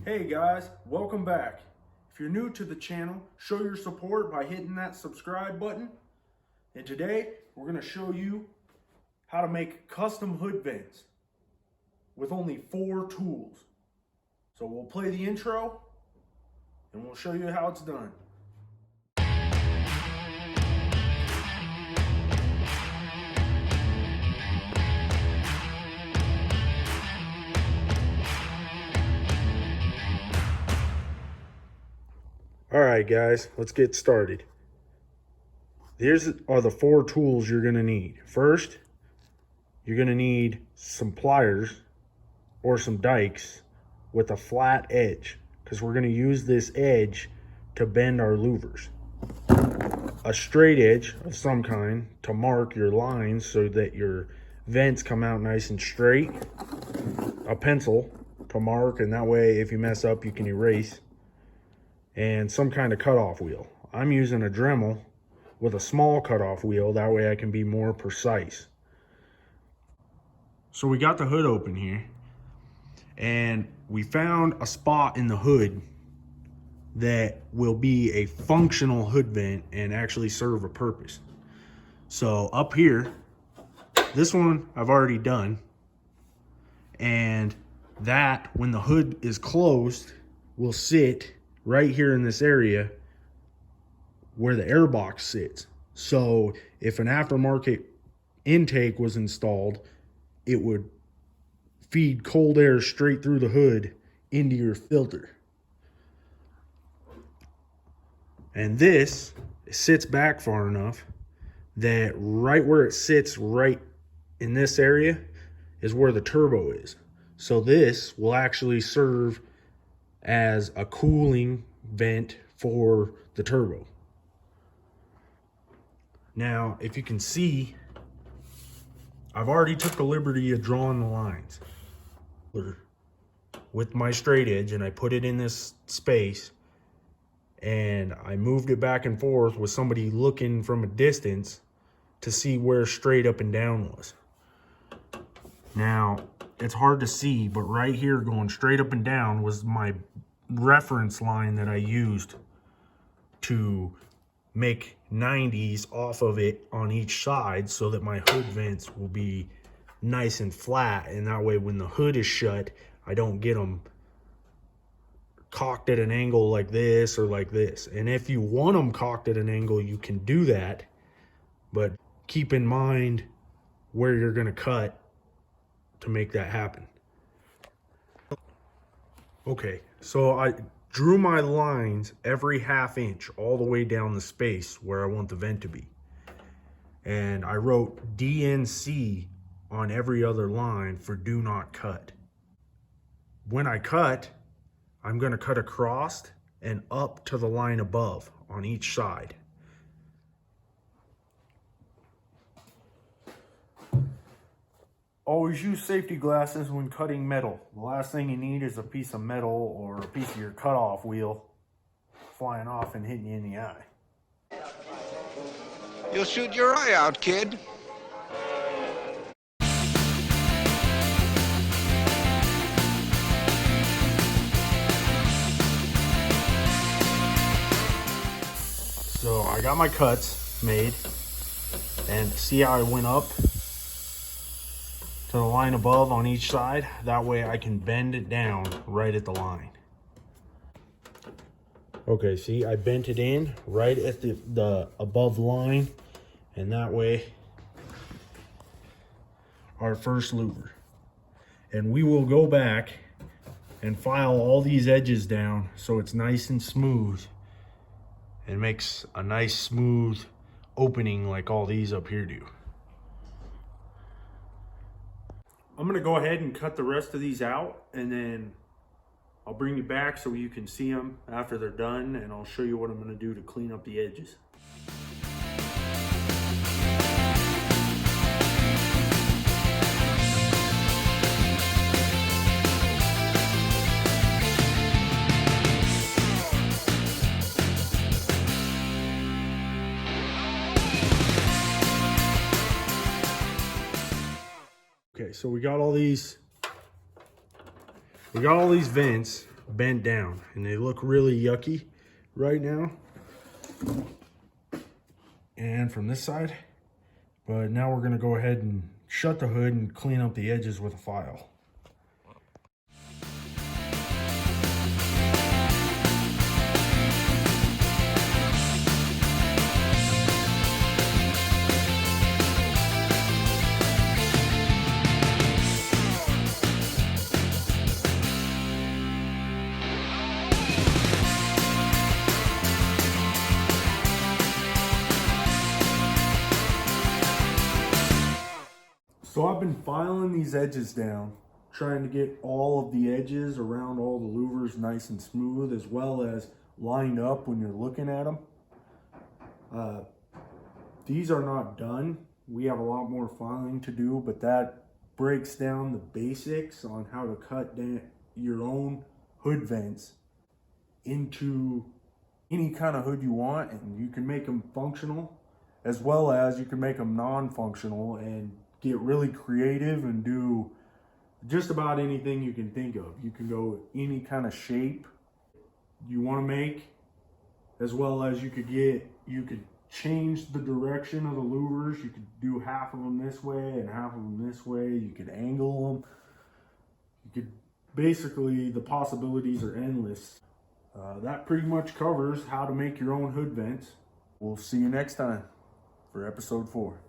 Hey guys, welcome back. If you're new to the channel, show your support by hitting that subscribe button. And today, we're going to show you how to make custom hood vents with only 4 tools. So we'll play the intro and we'll show you how it's done. Alright guys, let's get started. These are the 4 tools you're going to need. First, you're going to need some pliers or some dikes with a flat edge, because we're going to use this edge to bend our louvers. A straight edge of some kind to mark your lines so that your vents come out nice and straight. A pencil to mark, and that way if you mess up you can erase. And some kind of cutoff wheel. I'm using a Dremel with a small cutoff wheel, that way I can be more precise. So we got the hood open here, and we found a spot in the hood that will be a functional hood vent and actually serve a purpose. So up here, this one I've already done, and that, when the hood is closed, will sit right here in this area where the air box sits. So if an aftermarket intake was installed, it would feed cold air straight through the hood into your filter. And this sits back far enough that right where it sits, right in this area, is where the turbo is. So this will actually serve as a cooling vent for the turbo. Now, if you can see, I've already took the liberty of drawing the lines with my straight edge, and I put it in this space, and I moved it back and forth with somebody looking from a distance to see where straight up and down was. Now, it's hard to see, but right here going straight up and down was my reference line that I used to make 90s off of it on each side, so that my hood vents will be nice and flat, and that way when the hood is shut, I don't get them cocked at an angle like this or like this. And if you want them cocked at an angle, you can do that, but keep in mind where you're going to cut to make that happen. Okay, so I drew my lines every ½ inch all the way down the space where I want the vent to be. And I wrote DNC on every other line for do not cut. When I cut, I'm going to cut across and up to the line above on each side. Always use safety glasses when cutting metal. The last thing you need is a piece of metal or a piece of your cutoff wheel flying off and hitting you in the eye. You'll shoot your eye out, kid. So I got my cuts made, and see how I went up to the line above on each side? That way I can bend it down right at the line. Okay, see, I bent it in right at the above line, and that way our first louver. And we will go back and file all these edges down so it's nice and smooth and makes a nice smooth opening like all these up here do. I'm gonna go ahead and cut the rest of these out, and then I'll bring you back so you can see them after they're done, and I'll show you what I'm gonna do to clean up the edges. Okay, so we got all these vents bent down, and they look really yucky right now. And from this side, but now we're gonna go ahead and shut the hood and clean up the edges with a file. So I've been filing these edges down, trying to get all of the edges around all the louvers nice and smooth, as well as lined up when you're looking at them. These are not done. We have a lot more filing to do, but that breaks down the basics on how to cut down your own hood vents into any kind of hood you want, and you can make them functional, as well as you can make them non-functional and get really creative and do just about anything you can think of. You can go any kind of shape you want to make, as well as you could change the direction of the louvers. You could do half of them this way and half of them this way. You could angle them. You could basically, the possibilities are endless. That pretty much covers how to make your own hood vents. We'll see you next time for episode 4.